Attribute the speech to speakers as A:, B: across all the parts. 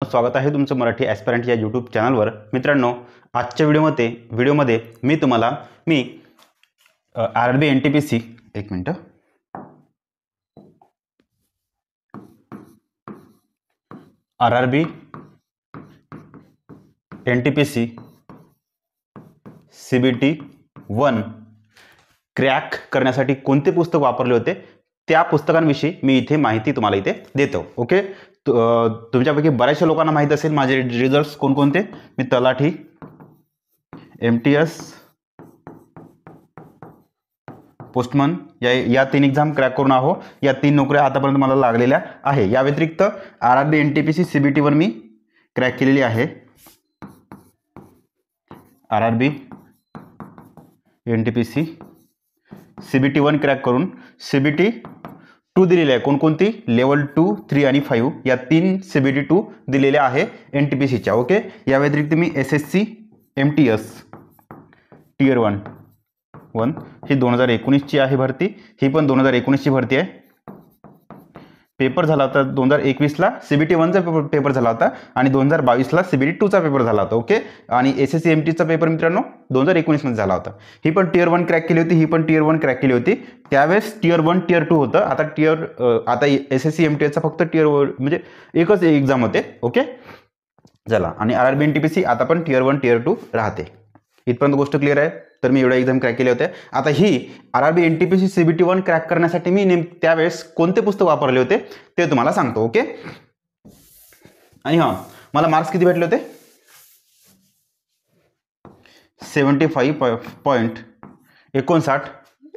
A: स्वागत आहे तुमचं मराठी ॲस्पिरंट या यूट्यूब चॅनलवर। मित्रांनो, आजच्या व्हिडिओमध्ये मी तुम्हाला आरआरबी एनटीपीसी एक minute RRB NTPC CBT 1 crack करण्यासाठी कोणते पुस्तक वापरले होते त्या पुस्तकांविषयी मी इथे माहिती तुम्हाला इथे देतो। ओके, तुमच्यापैकी बऱ्याचशा लोकांना माहित असेल माझे रिझल्ट्स कोणकोणते। मी तलाठी, एमटीएस, पोस्टमन या 3 एक्झाम क्रॅक करून आहो। या 3 नोकऱ्या आतापर्यंत मला लागलेल्या आहे। या व्यतिरिक्त आरआरबी एनटीपीसी सीबीटी 1 मी क्रॅक केलेली आहे। आरआरबी एनटीपीसी सीबीटी 1 क्रॅक करून सीबीटी 2 दिलेले आहे। कोणकोणती? लेवल 2, 3 आणि 5 या 3 सीबीटी 2 दिलेल्या आहे एनटीपीसीच्या। ओके, या व्यतिरिक्त मी एसएससी एमटीएस टियर 1 ही 2019 ची आहे भरती। ही पण 2019 ची भरती आहे। पेपर झाला होता 2021 ला सीबीटी 1 चा पेपर झाला होता आणि 2022 ला सीबीटी 2 चा पेपर झाला होता। ओके, आणि एसएससी एमटी चा पेपर मित्रांनो 2019 मध्ये झाला होता। ही पण टियर 1 क्रॅक केली होती, ही पण टियर 1 क्रॅक केली होती। त्यावेळेस टियर 1 टियर 2 होतं। आता एसएससी एमटी चा फक्त टियर म्हणजे एकच एक्झाम होते। ओके, झाला। आणि आरआरबी एनटीपीसी आता पण टियर 1 टियर 2 राहते। इथपर्यंत गोष्ट क्लिअर आहे। तर मी एवढ्या एक्झाम क्रॅक केले होते। आता ही आरआरबी एनटीपीसी सीबीटी 1 क्रॅक करण्यासाठी मी त्यावेळेस कोणते पुस्तक वापरले होते ते तुम्हाला सांगतो। ओके, आणि मला मार्क्स किती भेटले होते? 75.59,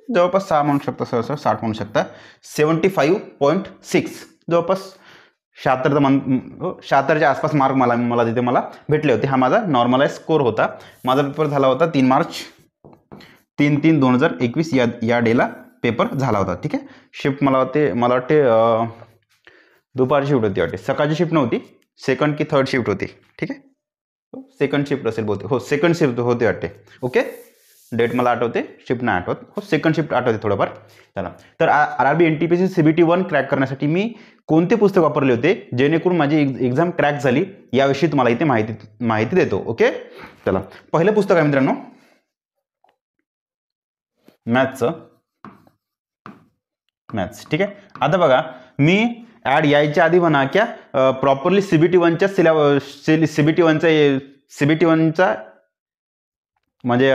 A: जवळपास 6 म्हणू शकता, 60 म्हणू शकता। 75.6 जवळपास 76च्या आसपास मार्क मला तिथे भेटले होते। हा माझा नॉर्मलाइज स्कोर होता। माझा पेपर झाला होता 3 मार्च 3/3/2021 या डेला पेपर झाला होता। ठीक आहे, शिफ्ट मला वाटते दुपारची शिफ्ट होती वाटते, सकाळची शिफ्ट नव्हती, सेकंड की थर्ड शिफ्ट होती। ठीक आहे, सेकंड शिफ्ट असेल बहुतेक, हो सेकंड शिफ्ट होते वाटते। ओके, डेट मला आठवते, शिफ्ट नाही आठवत, हो सेकंड शिफ्ट आठवते थोडंफार। चला, तर आरआरबी एनटीपीसी सीबीटी 1 क्रॅक करण्यासाठी मी कोणते पुस्तक वापरले होते जेणेकरून माझी एक्झाम क्रॅक झाली याविषयी तुम्हाला इथे माहिती देतो। ओके, चला, पहिलं पुस्तक आहे मित्रांनो मॅथ्स। ठीक आहे, आता बघा, मी ॲड यायच्या आधी म्हणा क्या प्रॉपरली सीबीटी 1च्या सीबीटी 1चा म्हणजे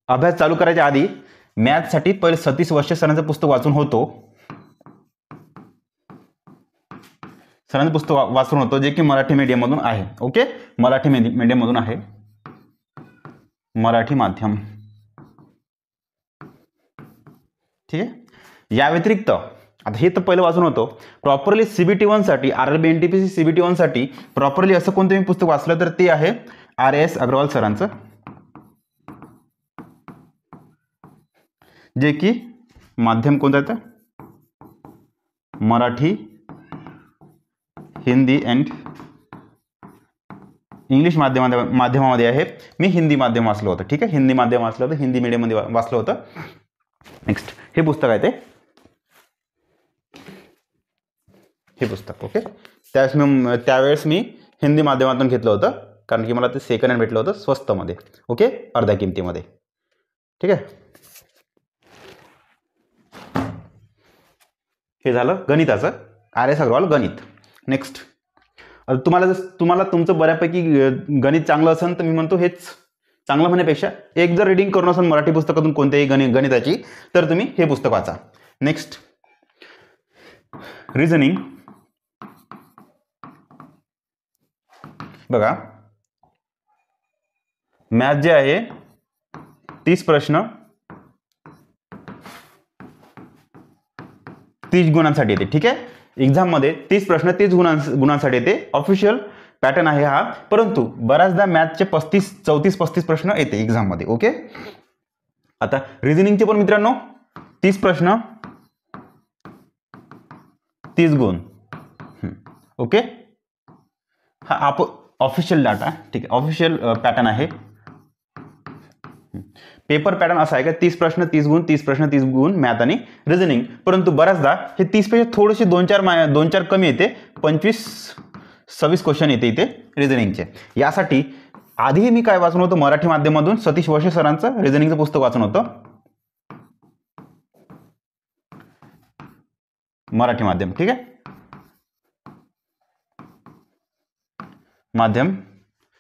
A: अभ्यास चालू करायच्या आधी मॅथ्ससाठी पहिले सतीश वश्य सरांचं पुस्तक वाचून होतो। सरांचं पुस्तक वाचून होतो जे की मराठी मीडियम मधून आहे। ओके, मराठी मीडियम मधून आहे, मराठी माध्यम। ठीक आहे, या व्यतिरिक्त आता हे तर पहिलं वाचून होतो। प्रॉपरली सीबीटी 1 साठी आरआरबी एनटीपीसी सीबीटी 1 साठी प्रॉपरली असं कोणतं मी पुस्तक वाचलं तर ते आहे RS अग्रवाल सरांचं, जे की माध्यम कोणतं आहे? मराठी, हिंदी अँड इंग्लिश माध्यमामध्ये आहे। मी हिंदी माध्यम वाचलं होतं। ठीक आहे, हिंदी माध्यम वाचलं होतं, हिंदी मीडियम मध्ये वाचलं होतं। नेक्स्ट हे पुस्तक आहे हे पुस्तक। ओके, त्यावेळेस मी हिंदी माध्यमातून घेतलं होतं कारण की मला ते सेकंड हँड भेटलं होतं स्वस्त मध्ये। ओके, अर्ध्या किमतीमध्ये। ठीक आहे, हे झालं गणिताचं, RS अग्रवाल गणित। नेक्स्ट, तुम्हाला तुमचं बऱ्यापैकी गणित चांगलं असेल तर मी म्हणतो हेच चांगलं म्हणण्यापेक्षा एक जर रीडिंग करून असेल मराठी पुस्तकातून कोणत्याही गणिताची तर तुम्ही हे पुस्तक वाचा। Next, reasoning. बघा, मॅथ जे आहे 30 प्रश्न 30 गुणांसाठी येते। ठीक आहे, एक्झाम मध्ये 30 प्रश्न 30 गुणांसाठी येते। ऑफिशियल पॅटर्न आहे हा, परंतु बऱ्याचदा मॅथचे 34-35 प्रश्न येते एक्झाम मध्ये। ओके, आता रिझनिंगचे पण मित्रांनो 30 प्रश्न 30 गुण। ओके, हा ऑफिशियल डाटा। ठीक आहे, ऑफिशियल पॅटर्न आहे। पेपर पॅटर्न असा आहे का 30 प्रश्न 30 गुण 30 प्रश्न 30 गुण मॅथ आणि रिझनिंग, परंतु बऱ्याचदा हे 30 पेक्षा थोडेसे 2-4 कमी येते, 25 26 क्वेश्चन येते इथे रिझनिंगचे. यासाठी आधी मी काय वाचून होतं, मराठी माध्यमातून सतीश वशे सरांचं रिझनिंगचं पुस्तक वाचून होतं, मराठी माध्यम. ठीक आहे, माध्यम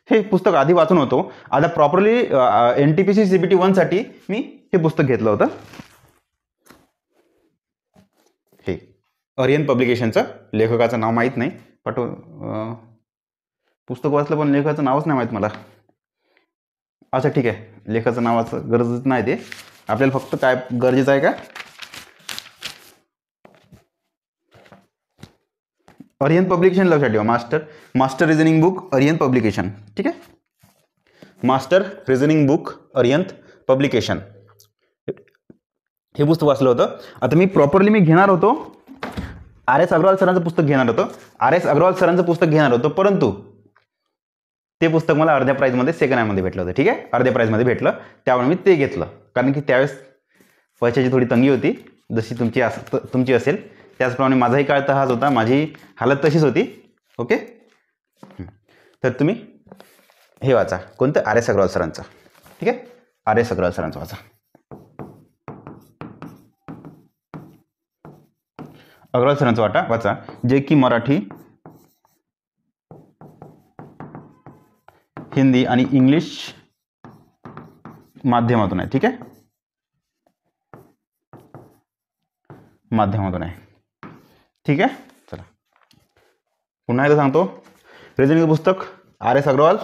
A: हे पुस्तक आधी वाचून होतो. आता प्रॉपरली NTPC CBT 1 साठी मी हे पुस्तक घेतलं होतं. हे आर्यन पब्लिकेशनचं, लेखकाचं नाव माहीत नाही, पुस्तक वाचलं पण लेखकाचं नावच नाही माहीत मला. अच्छा ठीक आहे, लेखकाचं नावाचं गरजच नाही, ते आपल्याला फक्त काय गरजेचं आहे का, आर्यन पब्लिकेशन लक्षात ठेवा. Master reasoning book Aryan publication. ठीक आहे, master reasoning book Aryan publication हे पुस्तक वाचलं होतं. आता मी प्रॉपरली घेणार होतो RS अग्रवाल सरांचं पुस्तक घेणार होतो, RS अग्रवाल सरांचं पुस्तक घेणार होतो, परंतु ते पुस्तक मला अर्ध्या प्राईजमध्ये सेकंड हँडमध्ये भेटलं होतं. ठीक आहे, अर्ध्या प्राईजमध्ये भेटलं, त्यामुळे मी ते घेतलं. कारण की त्यावेळेस पैशाची थोडी तंगी होती, जशी तुमची असेल त्याचप्रमाणे माझाही काळ तर हाच होता, माझी हालत तशीच होती. ओके, तर तुम्ही हे वाचा, कोणतं, RS अग्रवाल सरांचं. ठीक आहे, RS अग्रवाल सरांचं वाचा. अग्रवाल सरांचं वाचा, जे की मराठी, हिंदी आणि इंग्लिश माध्यमातून आहे. ठीक आहे, माध्यमातून आहे. ठीक आहे, चला पुन्हा एकदा सांगतो, रिझनिंगचं पुस्तक RS अग्रवाल,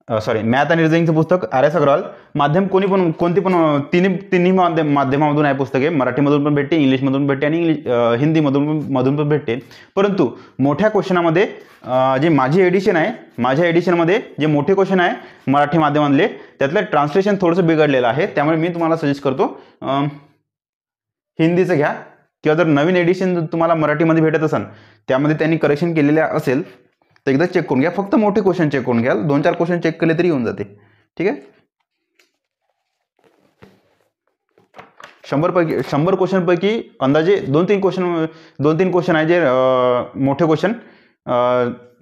A: सॉरी मॅथ आणि रिझनिंगचं पुस्तक RS अग्रवाल. माध्यम कोणती पण तिन्ही माध्यमामधून आहे पुस्तक. आहे मराठीमधून पण भेटते, इंग्लिशमधून भेटते आणि हिंदीमधून पण भेटते. परंतु मोठ्या क्वेश्चनामध्ये जे माझी एडिशन आहे, माझ्या एडिशनमध्ये जे मोठे क्वेश्चन आहे मराठी माध्यमातले, त्यातलं ट्रान्सलेशन थोडंसं बिघडलेलं आहे. त्यामुळे मी तुम्हाला सजेस्ट करतो हिंदीचं घ्या, किंवा जर नवीन एडिशन तुम्हाला मराठीमध्ये भेटत असेल, त्यामध्ये त्यांनी करेक्शन केलेले असेल तर एकदा चेक करून घ्या. फक्त मोठे क्वेश्चन चेक करून घ्या, 2-4 क्वेश्चन चेक केले तरी येऊन जाते. ठीक आहे, 100 क्वेश्चनपैकी अंदाजे 2-3 क्वेश्चन आहे जे मोठे क्वेश्चन,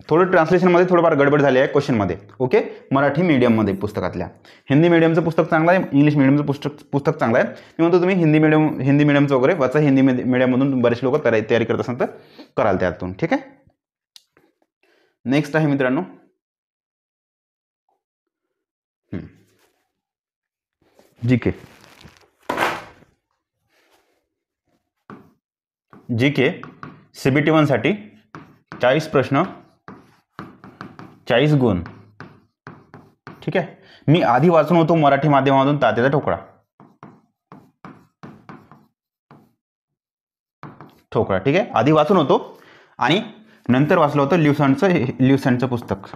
A: थोडं ट्रान्सलेशनमध्ये थोडंफार गडबड झाली आहे क्वेश्चनमध्ये. ओके, मराठी मीडियममध्ये पुस्तकातल्या. हिंदी मीडियमचं पुस्तक चांगलं आहे, इंग्लिश मीडियमचं पुस्तक चांगलं आहे. मी म्हणतो तुम्ही हिंदी मीडियमचं वगैरे वाचा. हिंदी मीडियममधून बरेच लोक तयारी करत असाल तर कराल त्यातून. ठीक आहे, नेक्स्ट आहे मित्रांनो GK. CBT 1 साठी 40 प्रश्न, 40 गुण. ठीक आहे, मी आधी वाचून होतो मराठी माध्यमातून तात्याचा ठोकळा. ठीक आहे, आधी वाचून होतो आणि नंतर वाचलं होतं ल्युसंटचं पुस्तक,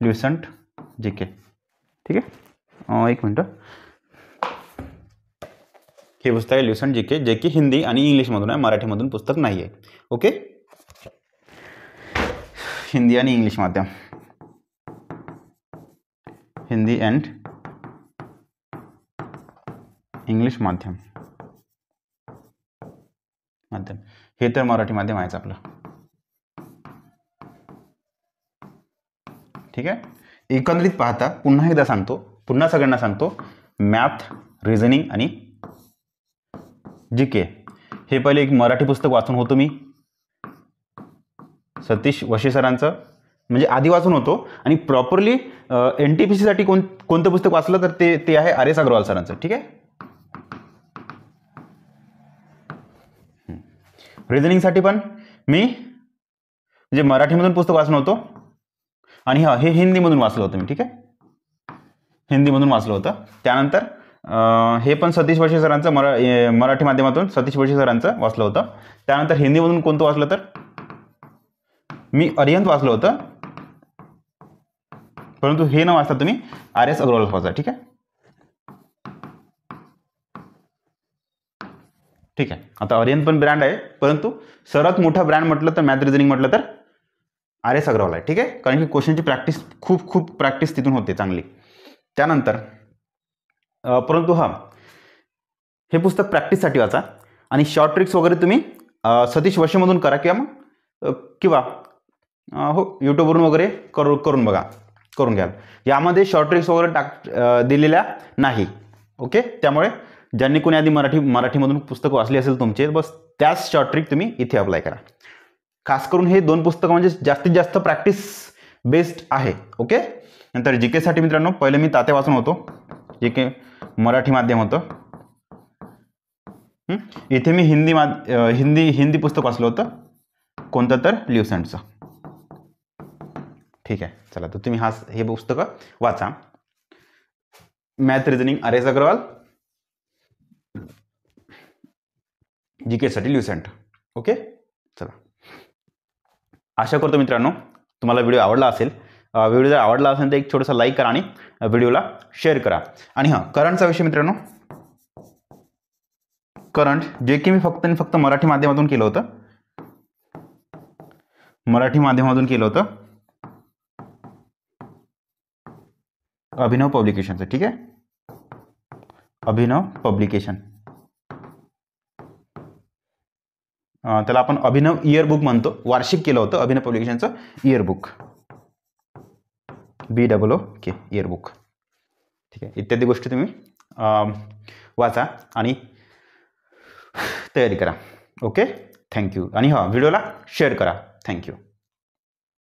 A: ल्युसंट GK. ठीक आहे, एक मिनटं, हे पुस्तक आहे ल्युसंट GK, जे की हिंदी आणि इंग्लिशमधून आहे, मराठीमधून पुस्तक नाही आहे. ओके, हिंदी आणि इंग्लिश माध्यम, हिंदी अँड इंग्लिश माध्यम, हे तर मराठी माध्यम आहेच आपलं. ठीक आहे, एकंदरीत पाहता पुन्हा सगळ्यांना सांगतो, मॅथ, रिझनिंग आणि GK हे पहिले एक मराठी पुस्तक वाचून होतो मी, सतीश वशे सरांचं, म्हणजे आधी वाचून होतो. आणि प्रॉपरली NTPC साठी कोणतं पुस्तक वाचलं तर ते आहे RS अग्रवाल सरांचं. ठीक आहे, रिझनिंगसाठी पण मी म्हणजे मराठीमधून पुस्तक वाचून होतो आणि हे हिंदीमधून वाचलं होतं मी. ठीक आहे, हिंदीमधून वाचलं होतं. त्यानंतर हे पण सतीश वशे सरांचं मराठी माध्यमातून सतीश वशे सरांचं वाचलं होतं. त्यानंतर हिंदीमधून कोणतं वाचलं तर मी आर्यन वाचलं होतं, परंतु हे न वाचता तुम्ही RS अग्रवाल वाचा. ठीक आहे, ठीक आहे. आता आर्यन पण ब्रँड आहे, परंतु सर्वात मोठा ब्रँड म्हटलं तर मॅथ रिझनिंग म्हटलं तर RS अग्रवाल आहे. ठीक आहे, कारण की क्वेश्चनची प्रॅक्टिस खूप प्रॅक्टिस तिथून होते चांगली. त्यानंतर परंतु हे पुस्तक प्रॅक्टिससाठी वाचा आणि शॉर्ट ट्रिक्स वगैरे तुम्ही सतीश वशेमधून करा, किंवा मग किंवा हो यूट्यूबवरून वगैरे करून घ्याल. यामध्ये शॉर्ट ट्रिक्स वगैरे दिलेल्या नाही. ओके, त्यामुळे ज्यांनी कोणी आधी मराठीमधून पुस्तकं वाचली असेल तुमचे, बस त्याच शॉर्ट ट्रिक तुम्ही इथे अप्लाय करा. खास करून हे 2 पुस्तकं म्हणजे जास्तीत जास्त प्रॅक्टिस बेस्ड आहे. ओके, नंतर जी केसाठी मित्रांनो पहिले मी तात्या वाचून होतो, जे के मराठी माध्यम होतं. इथे मी हिंदी पुस्तक वाचलं होतं, कोणतं तर ल्युसेंटचं. ठीक आहे, चला तर तुम्ही हे पुस्तकं वाचा. Math reasoning R S. अग्रवाल, जी केसाठी ल्युसेंट. ओके, चला. आशा करतो मित्रांनो तुम्हाला व्हिडिओ आवडला असेल. व्हिडिओ जर आवडला असेल तर एक छोटासा लाईक करा आणि व्हिडिओला शेअर करा. आणि हां, करंटचा विषय मित्रांनो, करंट जे की मी फक्त मराठी माध्यमातून केलं होतं, अभिनव पब्लिकेशनचं. ठीक आहे, अभिनव पब्लिकेशन, त्याला आपण अभिनव इयरबुक म्हणतो. वार्षिक केलं होतं अभिनव पब्लिकेशनचं इयरबुक, BOOK इयरबुक. ठीक आहे, इत्यादी गोष्टी तुम्ही वाचा आणि तयारी करा. Okay, thank you. आणि हां, व्हिडिओला शेअर करा. थँक्यू.